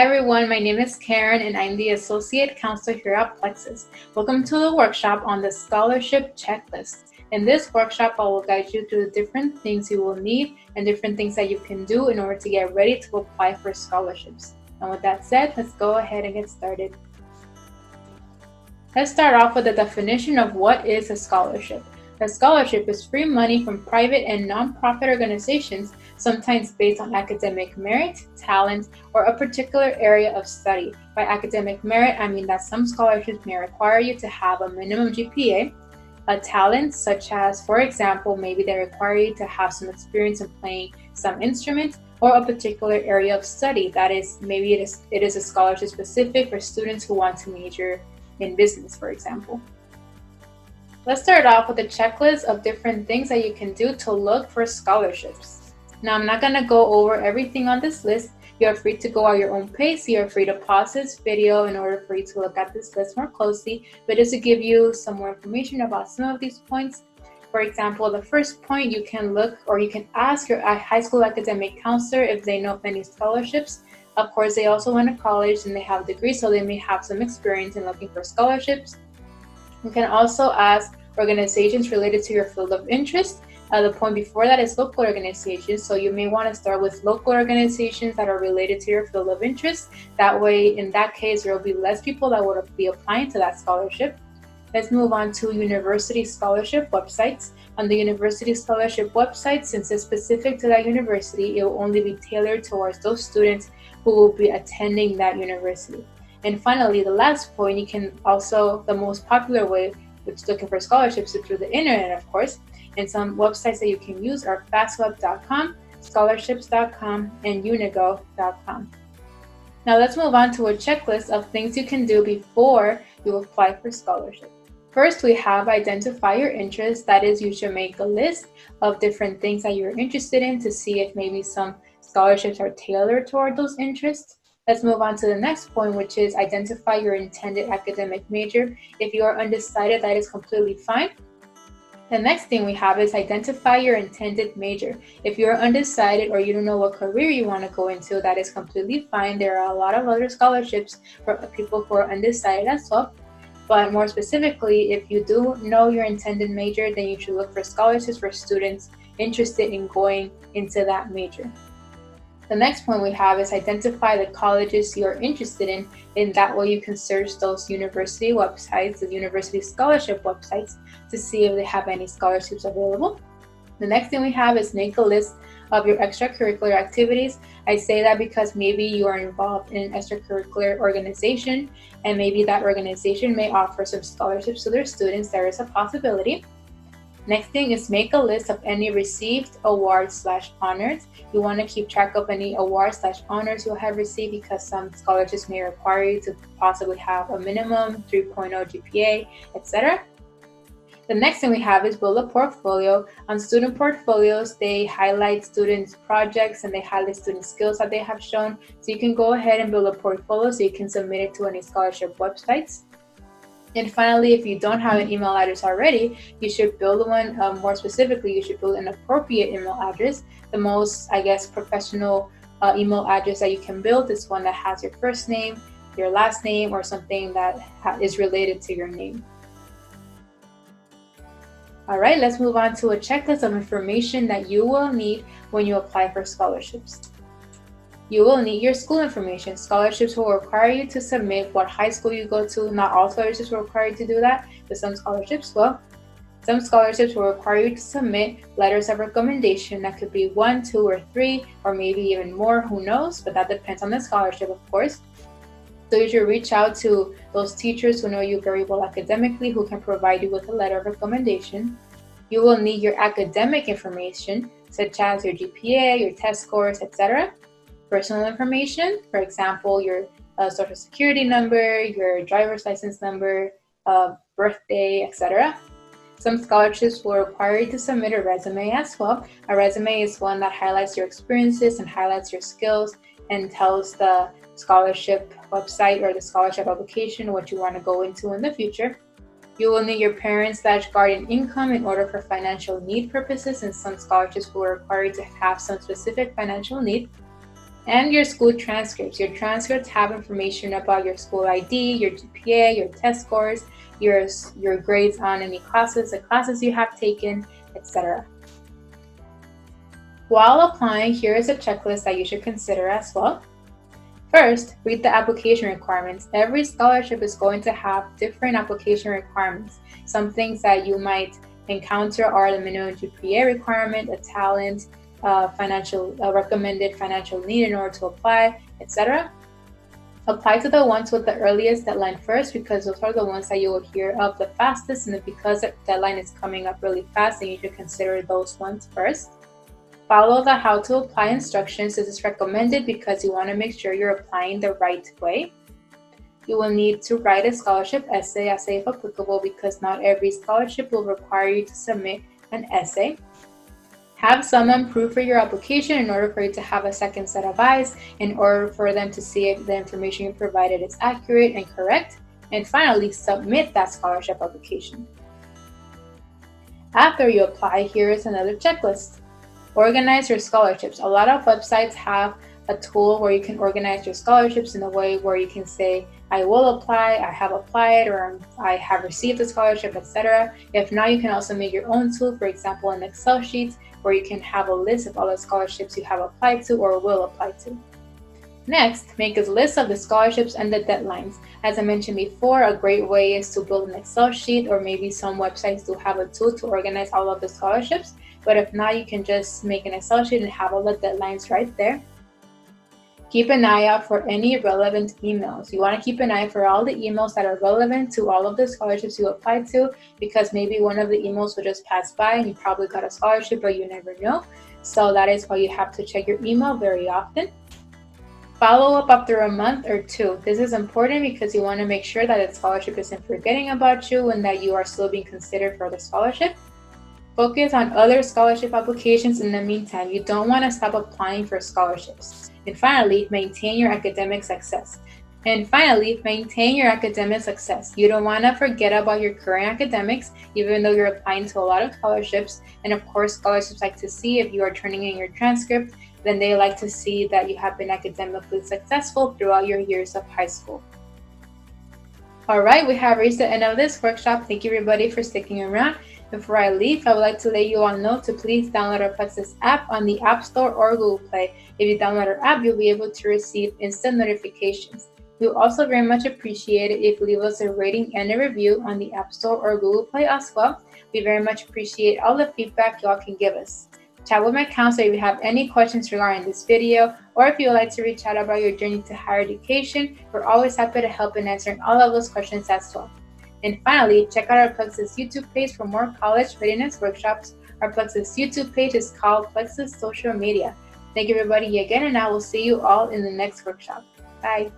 Hi everyone, my name is Karen and I'm the Associate Counselor here at Plexuss. Welcome to the workshop on the Scholarship Checklist. In this workshop, I will guide you through the different things you will need and different things that you can do in order to get ready to apply for scholarships. And with that said, let's go ahead and get started. Let's start off with the definition of what is a scholarship. A scholarship is free money from private and non-profit organizations, sometimes based on academic merit, talent, or a particular area of study. By academic merit, I mean that some scholarships may require you to have a minimum GPA. A talent, such as, for example, maybe they require you to have some experience in playing some instrument, or a particular area of study. That is, maybe it is a scholarship specific for students who want to major in business, for example. Let's start off with a checklist of different things that you can do to look for scholarships. Now, I'm not going to go over everything on this list. You are free to go at your own pace. You are free to pause this video in order for you to look at this list more closely. But just to give you some more information about some of these points, for example, the first point, you can look or you can ask your high school academic counselor if they know of any scholarships. Of course, they also went to college and they have degrees, so they may have some experience in looking for scholarships. You can also ask organizations related to your field of interest. The point before that is local organizations, so you may want to start with local organizations that are related to your field of interest. That way, in that case, there will be less people that would be applying to that scholarship. Let's move on to university scholarship websites. On the university scholarship website, since it's specific to that university, it will only be tailored towards those students who will be attending that university. And finally, the last point, you can also, the most popular way, which is looking for scholarships, is through the internet, of course. And some websites that you can use are fastweb.com, scholarships.com, and unigo.com. Now let's move on to a checklist of things you can do before you apply for scholarship. First, we have identify your interests. That is, you should make a list of different things that you're interested in to see if maybe some scholarships are tailored toward those interests. Let's move on to the next point, which is identify your intended academic major. If you are undecided, that is completely fine. The next thing we have is identify your intended major. If you're undecided or you don't know what career you want to go into, that is completely fine. There are a lot of other scholarships for people who are undecided as well. But more specifically, if you do know your intended major, then you should look for scholarships for students interested in going into that major. The next point we have is identify the colleges you are interested in. In that way, you can search those university websites, the university scholarship websites, to see if they have any scholarships available. The next thing we have is make a list of your extracurricular activities. I say that because maybe you are involved in an extracurricular organization, and maybe that organization may offer some scholarships to their students. There is a possibility. Next thing is make a list of any received awards/honors. You want to keep track of any awards/honors you have received because some scholarships may require you to possibly have a minimum 3.0 GPA, etc. The next thing we have is build a portfolio. On student portfolios, they highlight students' projects and they highlight student skills that they have shown. So you can go ahead and build a portfolio so you can submit it to any scholarship websites. And finally, if you don't have an email address already, you should build one. More specifically, you should build an appropriate email address. The most, professional email address that you can build is one that has your first name, your last name, or something that is related to your name. All right, let's move on to a checklist of information that you will need when you apply for scholarships. You will need your school information. Scholarships will require you to submit what high school you go to. Not all scholarships will require you to do that, but some scholarships will. Some scholarships will require you to submit letters of recommendation. That could be 1, 2, or 3, or maybe even more, who knows, but that depends on the scholarship, of course. So you should reach out to those teachers who know you very well academically, who can provide you with a letter of recommendation. You will need your academic information, such as your GPA, your test scores, etc. Personal information, for example, your social security number, your driver's license number, birthday, etc. Some scholarships will require you to submit a resume as well. A resume is one that highlights your experiences and highlights your skills and tells the scholarship website or the scholarship application what you want to go into in the future. You will need your parents/guardian income in order for financial need purposes, and some scholarships will require you to have some specific financial need. And your school transcripts. Your transcripts have information about your school ID, your GPA, your test scores, your grades on any classes, the classes you have taken, etc. While applying, here is a checklist that you should consider as well. First, read the application requirements. Every scholarship is going to have different application requirements. Some things that you might encounter are the minimum GPA requirement, a talent, recommended financial need in order to apply, etc. Apply to the ones with the earliest deadline first, because those are the ones that you will hear of the fastest, and because the deadline is coming up really fast, then you should consider those ones first. Follow the how to apply instructions. This is recommended because you want to make sure you're applying the right way. You will need to write a scholarship essay if applicable, because not every scholarship will require you to submit an essay. Have someone proofread your application in order for you to have a second set of eyes, in order for them to see if the information you provided is accurate and correct. And finally, submit that scholarship application. After you apply, here is another checklist. Organize your scholarships. A lot of websites have a tool where you can organize your scholarships in a way where you can say, I will apply, I have applied, or I have received a scholarship, etc. If not, you can also make your own tool, for example, an Excel sheet, where you can have a list of all the scholarships you have applied to or will apply to. Next, make a list of the scholarships and the deadlines. As I mentioned before, a great way is to build an Excel sheet, or maybe some websites do have a tool to organize all of the scholarships. But if not, you can just make an Excel sheet and have all the deadlines right there. Keep an eye out for any relevant emails. You want to keep an eye for all the emails that are relevant to all of the scholarships you applied to, because maybe one of the emails will just pass by and you probably got a scholarship, but you never know. So that is why you have to check your email very often. Follow up after a month or two. This is important because you want to make sure that the scholarship isn't forgetting about you and that you are still being considered for the scholarship. Focus on other scholarship applications in the meantime. You don't want to stop applying for scholarships. And finally, maintain your academic success. You don't want to forget about your current academics, even though you're applying to a lot of scholarships. And of course, scholarships like to see if you are turning in your transcript, then they like to see that you have been academically successful throughout your years of high school. All right, we have reached the end of this workshop. Thank you everybody for sticking around. Before I leave, I would like to let you all know to please download our Plexuss app on the App Store or Google Play. If you download our app, you'll be able to receive instant notifications. We will also very much appreciate it if you leave us a rating and a review on the App Store or Google Play as well. We very much appreciate all the feedback y'all can give us. Chat with my counselor if you have any questions regarding this video, or if you would like to reach out about your journey to higher education. We're always happy to help in answering all of those questions as well. And finally, check out our Plexuss YouTube page for more college readiness workshops. Our Plexuss YouTube page is called Plexuss Social Media. Thank you everybody again, and I will see you all in the next workshop. Bye.